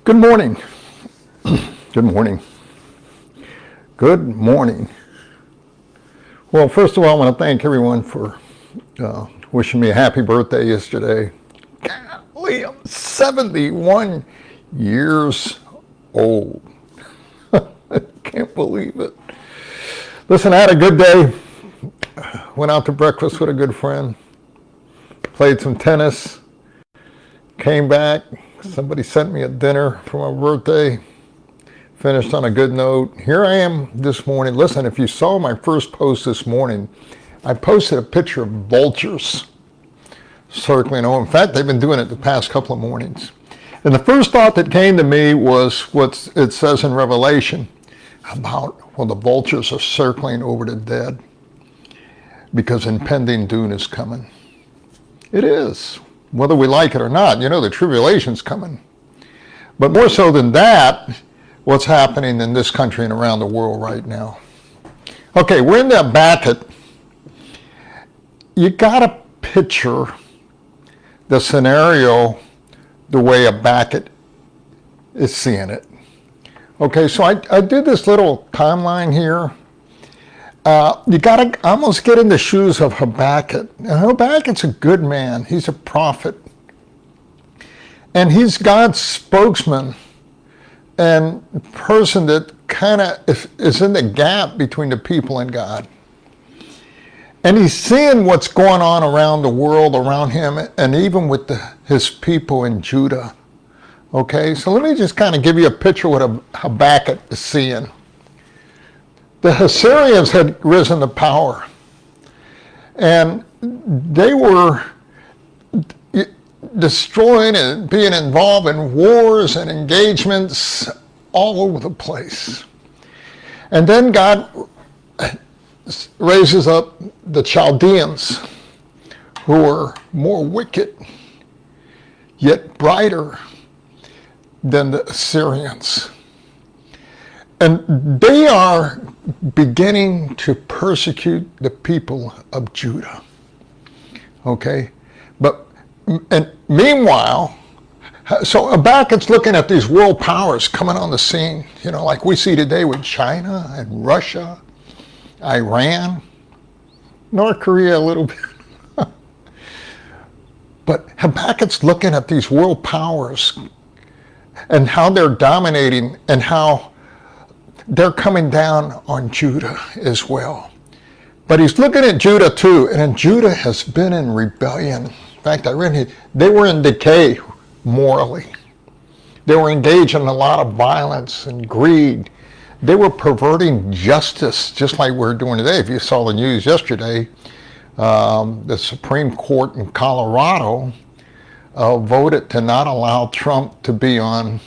Good morning. Good morning. Good morning. Well, first of all, I want to thank everyone for wishing me a happy birthday yesterday. Golly, I'm 71 years old. I can't believe it. Listen, I had a good day. Went out to breakfast with a good friend. Played some tennis. Came back. Somebody sent me a dinner for my birthday. Finished on a good note. Here I am this morning. Listen, if you saw my first post this morning, I posted a picture of vultures circling. Oh, in fact, they've been doing it the past couple of mornings. And the first thought that came to me was what it says in Revelation about, well, the vultures are circling over the dead because impending doom is coming. It is. Whether we like it or not, you know, the tribulation's coming. But more so than that, what's happening in this country and around the world right now. Okay, we're in that Habakkuk. You got to picture the scenario the way Habakkuk is seeing it. Okay, so I did this little timeline here. You got to almost get in the shoes of Habakkuk. Now, Habakkuk's a good man. He's a prophet. And he's God's spokesman and person that kind of is in the gap between the people and God. And he's seeing what's going on around the world, around him, and even with his people in Judah. Okay, so let me just kind of give you a picture of what Habakkuk is seeing. The Assyrians had risen to power, and they were destroying and being involved in wars and engagements all over the place. And then God raises up the Chaldeans, who are more wicked, yet brighter than the Assyrians. And they are beginning to persecute the people of Judah. Okay? And meanwhile, so Habakkuk's looking at these world powers coming on the scene, you know, like we see today with China and Russia, Iran, North Korea a little bit. But Habakkuk's looking at these world powers and how they're dominating and how they're coming down on Judah as well. But he's looking at Judah too, and Judah has been in rebellion. In fact, I read it, they were in decay morally. They were engaged in a lot of violence and greed. They were perverting justice, just like we're doing today. If you saw the news yesterday, the Supreme Court in Colorado voted to not allow Trump to be on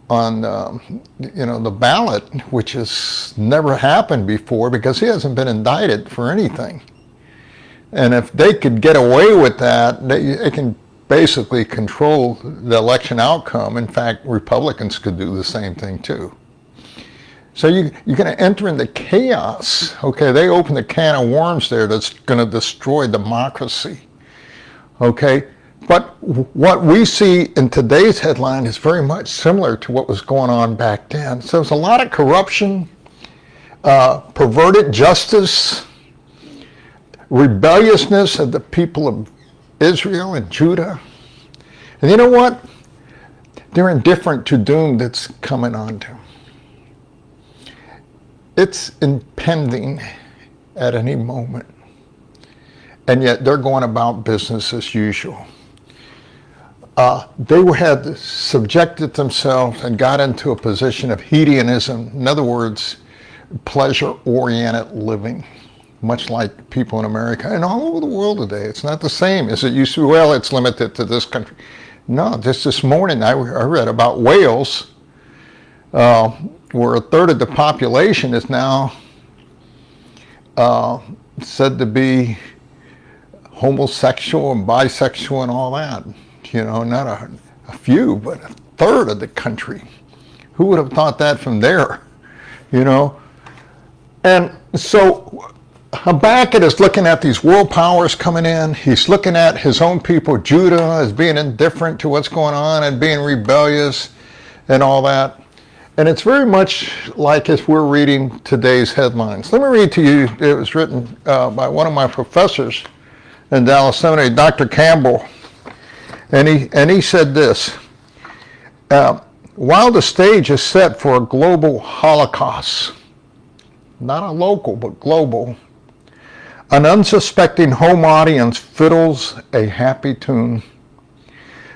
the ballot, which has never happened before because he hasn't been indicted for anything. And if they could get away with that, they can basically control the election outcome. In fact, Republicans could do the same thing too. So you're going to enter into chaos. Okay, they open a can of worms there that's going to destroy democracy. Okay. But what we see in today's headline is very much similar to what was going on back then. So there's a lot of corruption, perverted justice, rebelliousness of the people of Israel and Judah. And you know what? They're indifferent to doom that's coming on them. It's impending at any moment. And yet they're going about business as usual. They had subjected themselves and got into a position of hedonism. In other words, pleasure-oriented living, much like people in America and all over the world today. It's not the same as it used to be. Well, it's limited to this country. No, just this morning I read about Wales, where a third of the population is now said to be homosexual and bisexual and all that. You know, not a few, but a third of the country. Who would have thought that from there? You know? And so Habakkuk is looking at these world powers coming in. He's looking at his own people, Judah, as being indifferent to what's going on and being rebellious. and all that. And it's very much like as we're reading today's headlines. Let me read to you, it was written by one of my professors in Dallas Seminary, Dr. Campbell, and he said this, while the stage is set for a global holocaust, not a local, but global, an unsuspecting home audience fiddles a happy tune.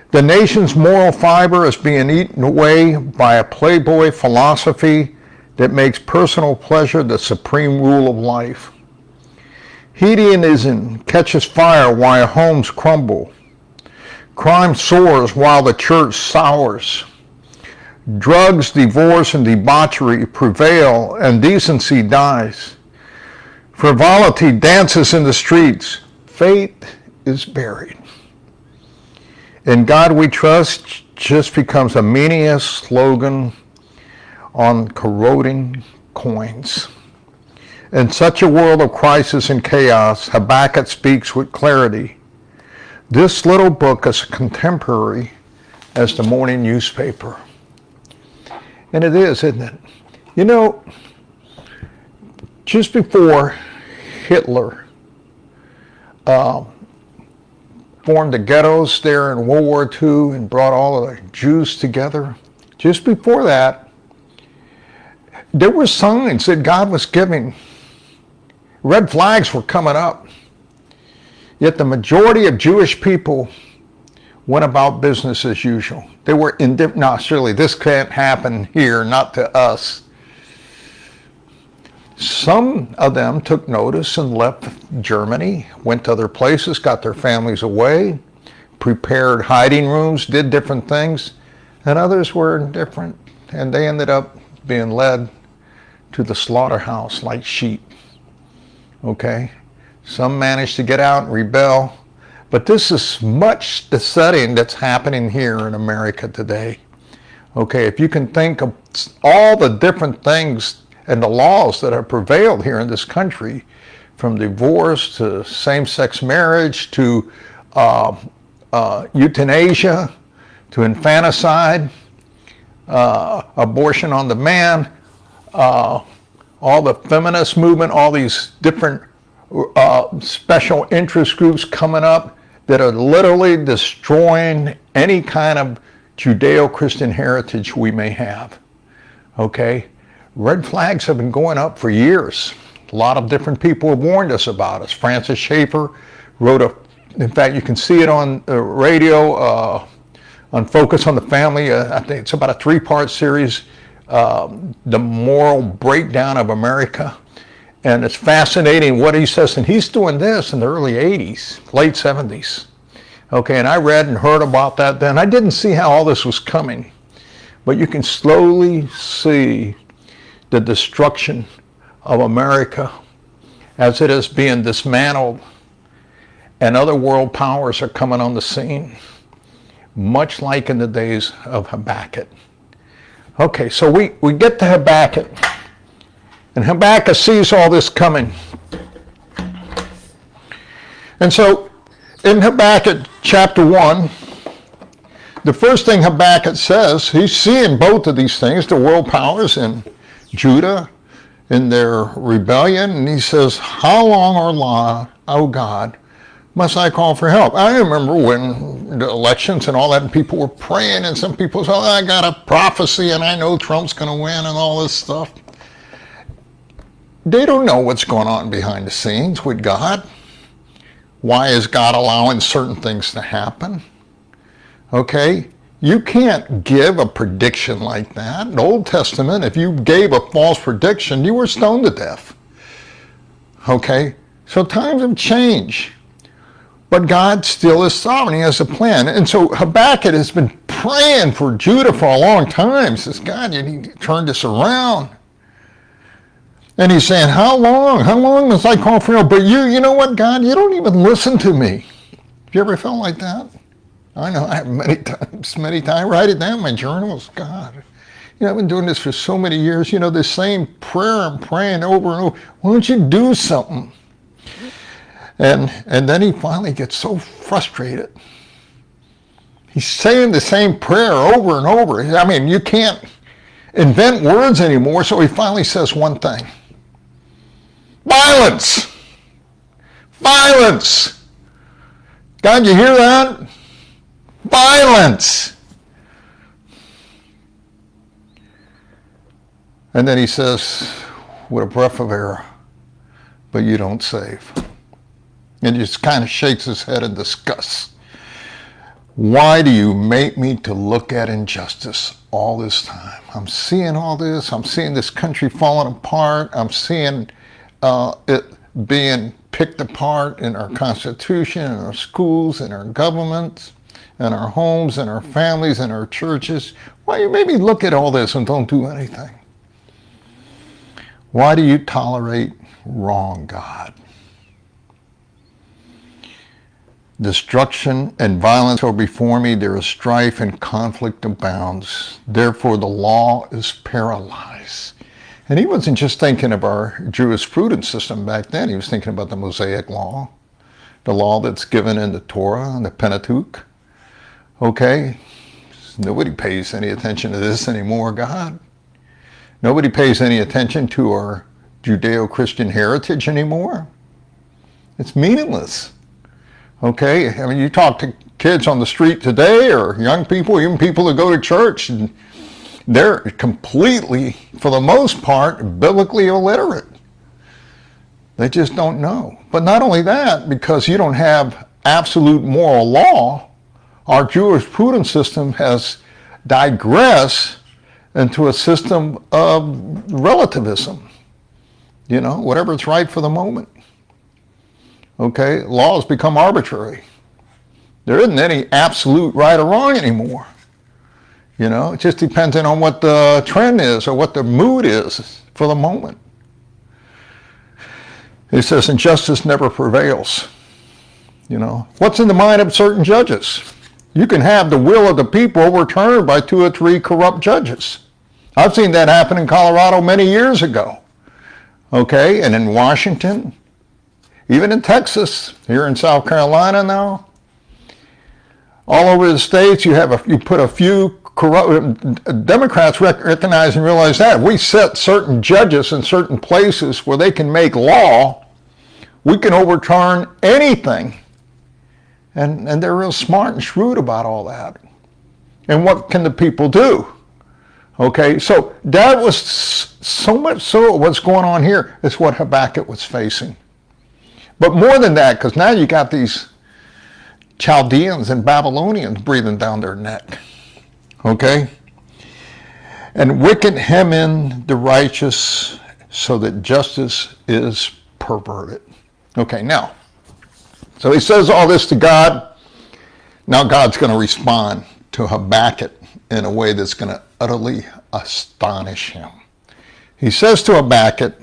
The nation's moral fiber is being eaten away by a playboy philosophy that makes personal pleasure the supreme rule of life. Hedonism catches fire while homes crumble. Crime soars while the church sours. Drugs, divorce, and debauchery prevail, and decency dies. Frivolity dances in the streets. Faith is buried. In God we trust just becomes a meaningless slogan on corroding coins. In such a world of crisis and chaos, Habakkuk speaks with clarity. This little book is contemporary as the morning newspaper. And it is, isn't it? You know, just before Hitler formed the ghettos there in World War II and brought all of the Jews together, just before that, there were signs that God was giving. Red flags were coming up. Yet the majority of Jewish people went about business as usual. They were indifferent. No, surely this can't happen here, not to us. Some of them took notice and left Germany, went to other places, got their families away, prepared hiding rooms, did different things, and others were indifferent, and they ended up being led to the slaughterhouse like sheep. Okay? Some managed to get out and rebel, but this is much the setting that's happening here in America today. Okay, if you can think of all the different things and the laws that have prevailed here in this country, from divorce to same-sex marriage to euthanasia to infanticide, abortion on demand, all the feminist movement, all these different special interest groups coming up that are literally destroying any kind of Judeo-Christian heritage we may have. Okay? Red flags have been going up for years. A lot of different people have warned us about it. Francis Schaeffer wrote in fact, you can see it on the radio, on Focus on the Family. I think it's about a 3-part series, The Moral Breakdown of America. And it's fascinating what he says. And he's doing this in the early 80s, late 70s. Okay, and I read and heard about that then. I didn't see how all this was coming. But you can slowly see the destruction of America as it is being dismantled, and other world powers are coming on the scene, much like in the days of Habakkuk. Okay, so we get to Habakkuk, and Habakkuk sees all this coming. And so in Habakkuk chapter 1, the first thing Habakkuk says, he's seeing both of these things, the world powers in Judah in their rebellion, and he says, how long, O God, must I call for help? I remember when the elections and all that, and people were praying, and some people said, I got a prophecy, and I know Trump's going to win, and all this stuff. They don't know what's going on behind the scenes with God. Why is God allowing certain things to happen? Okay? You can't give a prediction like that. In the Old Testament, if you gave a false prediction, you were stoned to death. Okay? So times have changed. But God still is sovereign. He has a plan. And so Habakkuk has been praying for Judah for a long time. He says, God, you need to turn this around. And he's saying, how long? How long must I call for help? But you know what, God? You don't even listen to me. Have you ever felt like that? I know, I have many times. I write it down in my journals. God, I've been doing this for so many years. The same prayer I'm praying over and over. Why don't you do something? And then he finally gets so frustrated. He's saying the same prayer over and over. I mean, you can't invent words anymore, so he finally says one thing. Violence! Violence! God, you hear that? Violence! And then he says, with a breath of air, but you don't save. And he just kind of shakes his head in disgust. Why do you make me to look at injustice all this time? I'm seeing all this. I'm seeing this country falling apart. I'm seeing it being picked apart in our Constitution, in our schools, in our governments, in our homes, in our families, in our churches. Why you make me look at all this and don't do anything? Why do you tolerate wrong, God? Destruction and violence are before me. There is strife and conflict abounds. Therefore, the law is paralyzed. And he wasn't just thinking of our jurisprudence system back then. He was thinking about the Mosaic law, the law that's given in the Torah and the Pentateuch. Okay? Nobody pays any attention to this anymore, God. Nobody pays any attention to our Judeo-Christian heritage anymore. It's meaningless. Okay, I mean, you talk to kids on the street today, or young people, even people that go to church, and they're completely, for the most part, biblically illiterate. They just don't know. But not only that, because you don't have absolute moral law, our jurisprudence system has digressed into a system of relativism. You know, whatever's right for the moment. Okay, laws become arbitrary. There isn't any absolute right or wrong anymore. You know, it just depends on what the trend is or what the mood is for the moment. It says injustice never prevails. You know, what's in the mind of certain judges? You can have the will of the people overturned by 2 or 3 corrupt judges. I've seen that happen in Colorado many years ago. Okay, and in Washington, even in Texas, here in South Carolina now, all over the states, you put a few corrupt Democrats recognize and realize that we set certain judges in certain places where they can make law. We can overturn anything, and they're real smart and shrewd about all that. And what can the people do? Okay, so that was so much so what's going on here is what Habakkuk was facing. But more than that, because now you got these Chaldeans and Babylonians breathing down their neck. Okay? And wicked hem in the righteous so that justice is perverted. Okay, now, so he says all this to God. Now God's going to respond to Habakkuk in a way that's going to utterly astonish him. He says to Habakkuk,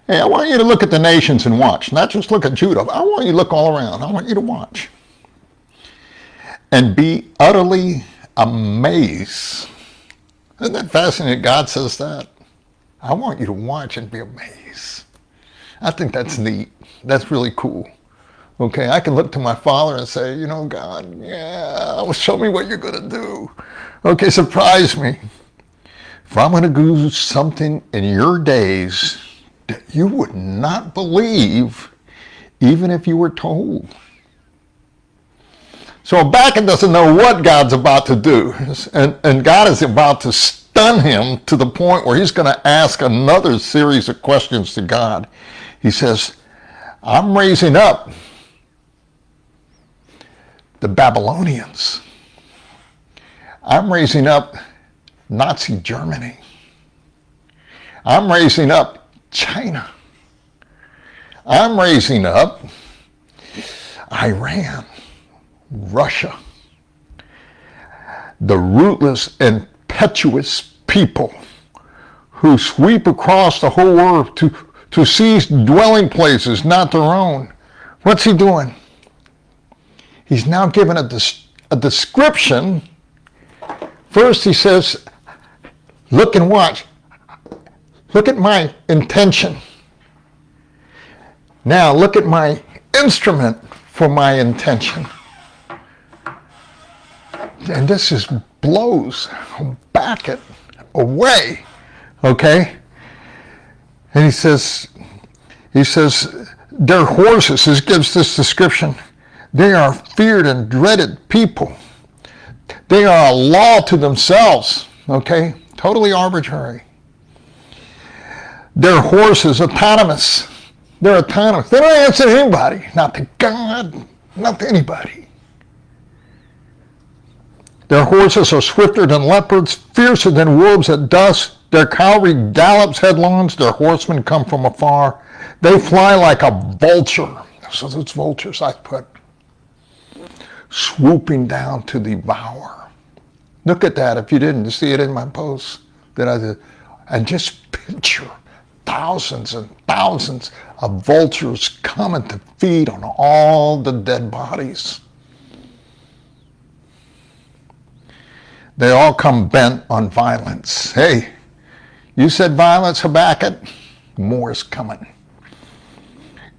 hey, I want you to look at the nations and watch. Not just look at Judah. I want you to look all around. I want you to watch. And be utterly amazed. Isn't that fascinating? God says that. I want you to watch and be amazed. I think that's neat. That's really cool. Okay, I can look to my Father and say, you know, God, yeah, show me what you're going to do. Okay, surprise me. For I'm going to do something in your days that you would not believe even if you were told. So Habakkuk doesn't know what God's about to do. And God is about to stun him to the point where he's going to ask another series of questions to God. He says, I'm raising up the Babylonians. I'm raising up Nazi Germany. I'm raising up China. I'm raising up Iran, Russia, the rootless, impetuous people who sweep across the whole earth to seize dwelling places, not their own. What's he doing? He's now given a description. First he says, look and watch. Look at my intention. Now look at my instrument for my intention. And this just blows Habakkuk away, okay? And he says, their horses, this gives this description, they are feared and dreaded people. They are a law to themselves, okay? Totally arbitrary. Their horses, autonomous. They're autonomous. They don't answer to anybody, not to God, not to anybody. Their horses are swifter than leopards, fiercer than wolves at dusk. Their cavalry gallops headlong. Their horsemen come from afar. They fly like a vulture. So those vultures I put, swooping down to devour. Look at that if you didn't see it in my post that I did. And just picture thousands and thousands of vultures coming to feed on all the dead bodies. They all come bent on violence. Hey, you said violence, Habakkuk? More is coming.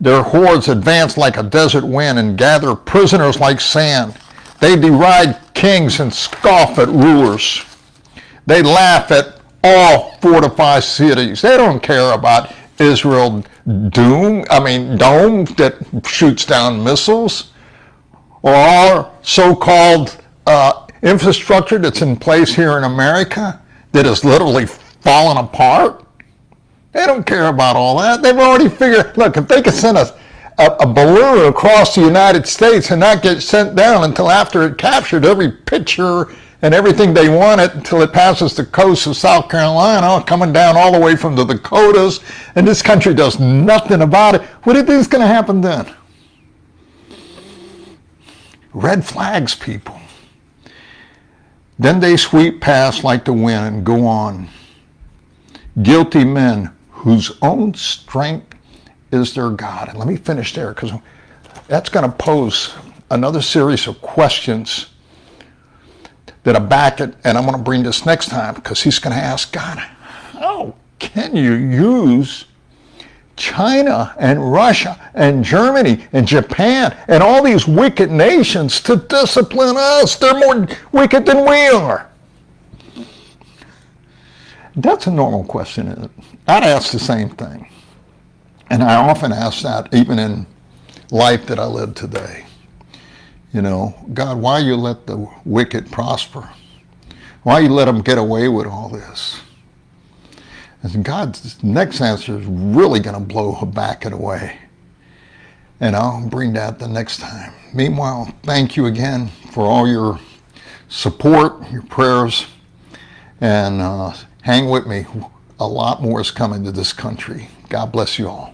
Their hordes advance like a desert wind and gather prisoners like sand. They deride kings and scoff at rulers. They laugh at all fortified cities. They don't care about Israel dome that shoots down missiles, or our so-called infrastructure that's in place here in America that is literally falling apart. They don't care about all that. They've already figured, look, if they could send a balloon across the United States and not get sent down until after it captured every picture and everything they wanted until it passes the coast of South Carolina, coming down all the way from the Dakotas, and this country does nothing about it, what do you think is going to happen then? Red flags, people. Then they sweep past like the wind and go on. Guilty men whose own strength is their God. And let me finish there, because that's going to pose another series of questions that Habakkuk, and I'm going to bring this next time, because he's going to ask God, how can you use China and Russia and Germany and Japan and all these wicked nations to discipline us? They're more wicked than we are. That's a normal question, isn't it? I'd ask the same thing. And I often ask that even in life that I live today. You know, God, why you let the wicked prosper? Why you let them get away with all this? And God's next answer is really going to blow Habakkuk away. And I'll bring that the next time. Meanwhile, thank you again for all your support, your prayers, and hang with me. A lot more is coming to this country. God bless you all.